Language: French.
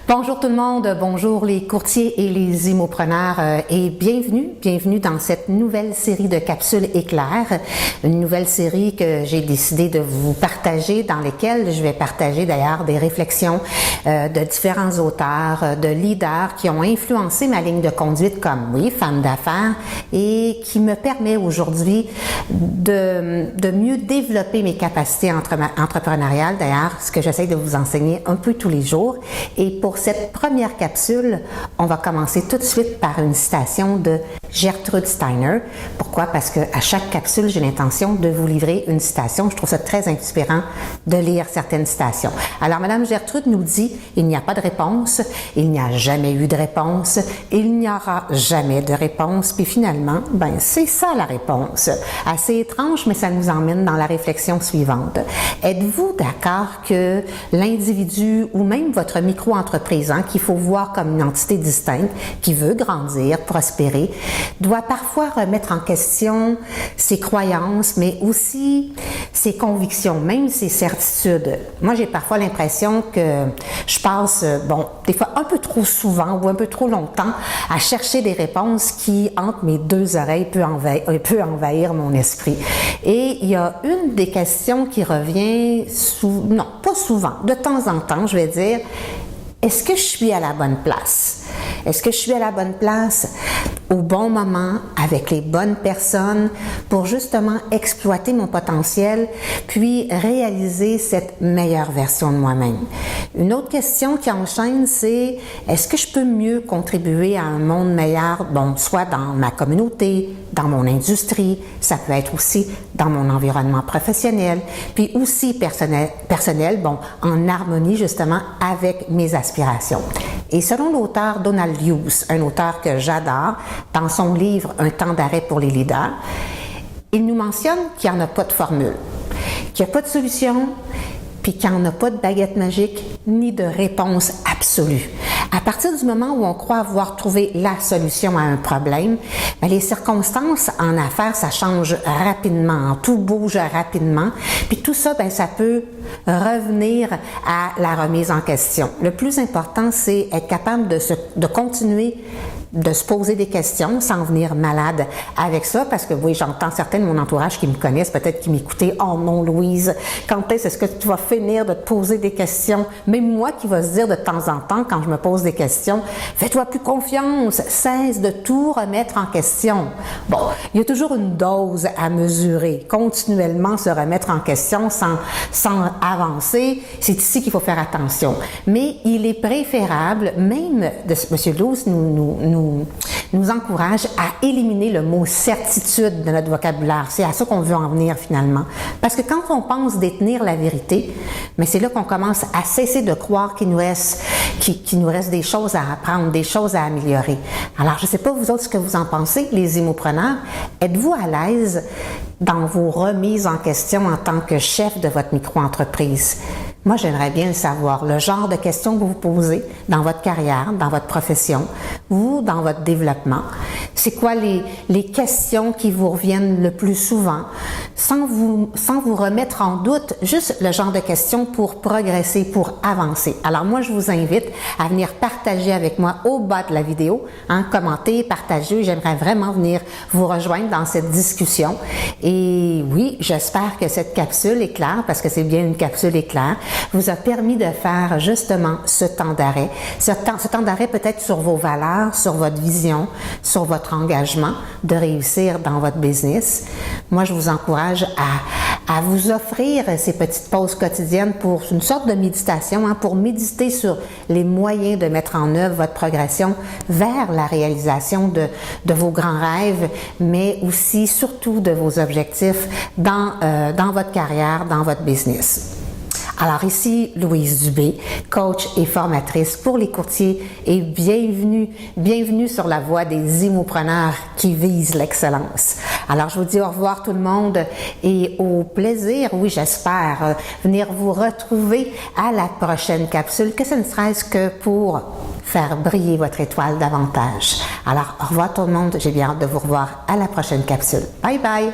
Bonjour tout le monde, bonjour les courtiers et les immopreneurs et bienvenue dans cette nouvelle série de capsules éclairs, une nouvelle série que j'ai décidé de vous partager, dans lesquelles je vais partager d'ailleurs des réflexions de différents auteurs, de leaders qui ont influencé ma ligne de conduite comme, oui, femme d'affaires et qui me permet aujourd'hui de mieux développer mes capacités entrepreneuriales, d'ailleurs, ce que j'essaie de vous enseigner un peu tous les jours. Et pour cette première capsule, on va commencer tout de suite par une citation de Gertrude Steiner. Pourquoi? Parce qu'à chaque capsule, j'ai l'intention de vous livrer une citation. Je trouve ça très inspirant de lire certaines citations. Alors, Madame Gertrude nous dit, il n'y a pas de réponse, il n'y a jamais eu de réponse, il n'y aura jamais de réponse. Puis finalement, c'est ça la réponse. Assez étrange, mais ça nous emmène dans la réflexion suivante. Êtes-vous d'accord que l'individu ou même votre micro-entreprise, qu'il faut voir comme une entité distincte, qui veut grandir, prospérer, doit parfois remettre en question ses croyances, mais aussi ses convictions, même ses certitudes. Moi, j'ai parfois l'impression que je passe, des fois un peu trop souvent ou un peu trop longtemps à chercher des réponses qui, entre mes deux oreilles, peut envahir mon esprit. Et il y a une des questions qui revient, pas souvent, de temps en temps, je vais dire, est-ce que je suis à la bonne place? Est-ce que je suis à la bonne place au bon moment, avec les bonnes personnes, pour justement exploiter mon potentiel, puis réaliser cette meilleure version de moi-même? Une autre question qui enchaîne, c'est est-ce que je peux mieux contribuer à un monde meilleur, soit dans ma communauté, dans mon industrie, ça peut être aussi dans mon environnement professionnel, puis aussi personnel, en harmonie justement avec mes aspirations. Et selon l'auteur Donald Hughes, un auteur que j'adore, dans son livre « Un temps d'arrêt pour les leaders », il nous mentionne qu'il n'y en a pas de formule, qu'il n'y a pas de solution, puis qu'il n'y en a pas de baguette magique ni de réponse absolue. À partir du moment où on croit avoir trouvé la solution à un problème, les circonstances en affaires, ça change rapidement, tout bouge rapidement, puis tout ça, ça peut revenir à la remise en question. Le plus important, c'est être capable de continuer de se poser des questions sans venir malade avec ça, parce que oui, j'entends certains de mon entourage qui me connaissent, peut-être qui m'écoutaient, « Oh non, Louise, quand est-ce que tu vas finir de te poser des questions? » Même moi qui va se dire de temps en temps, quand je me pose des questions, « Fais-toi plus confiance, cesse de tout remettre en question. » Il y a toujours une dose à mesurer, continuellement se remettre en question sans avancer, c'est ici qu'il faut faire attention. Mais il est préférable, même M. Lewis nous encourage à éliminer le mot certitude de notre vocabulaire. C'est à ça qu'on veut en venir finalement. Parce que quand on pense détenir la vérité, c'est là qu'on commence à cesser de croire qu'il nous reste des choses à apprendre, des choses à améliorer. Alors, je ne sais pas vous autres ce que vous en pensez, les immopreneurs. Êtes-vous à l'aise dans vos remises en question en tant que chef de votre micro-entreprise? Moi, j'aimerais bien le savoir, le genre de questions que vous vous posez dans votre carrière, dans votre profession, ou dans votre développement. C'est quoi les questions qui vous reviennent le plus souvent, sans vous remettre en doute, juste le genre de questions pour progresser, pour avancer. Alors moi, je vous invite à venir partager avec moi au bas de la vidéo, commenter, partager. J'aimerais vraiment venir vous rejoindre dans cette discussion. Et oui, j'espère que cette capsule éclair, parce que c'est bien une capsule éclair, vous a permis de faire justement ce temps d'arrêt. Ce temps d'arrêt peut-être sur vos valeurs, sur votre vision, sur votre engagement de réussir dans votre business. Moi, je vous encourage à vous offrir ces petites pauses quotidiennes pour une sorte de méditation, pour méditer sur les moyens de mettre en œuvre votre progression vers la réalisation de vos grands rêves, mais aussi, surtout, de vos objectifs dans votre carrière, dans votre business. Alors ici, Louise Dubé, coach et formatrice pour les courtiers et bienvenue sur la voie des immopreneurs qui visent l'excellence. Alors je vous dis au revoir tout le monde et au plaisir, oui j'espère, venir vous retrouver à la prochaine capsule, que ce ne serait-ce que pour faire briller votre étoile davantage. Alors au revoir tout le monde, j'ai bien hâte de vous revoir à la prochaine capsule. Bye bye!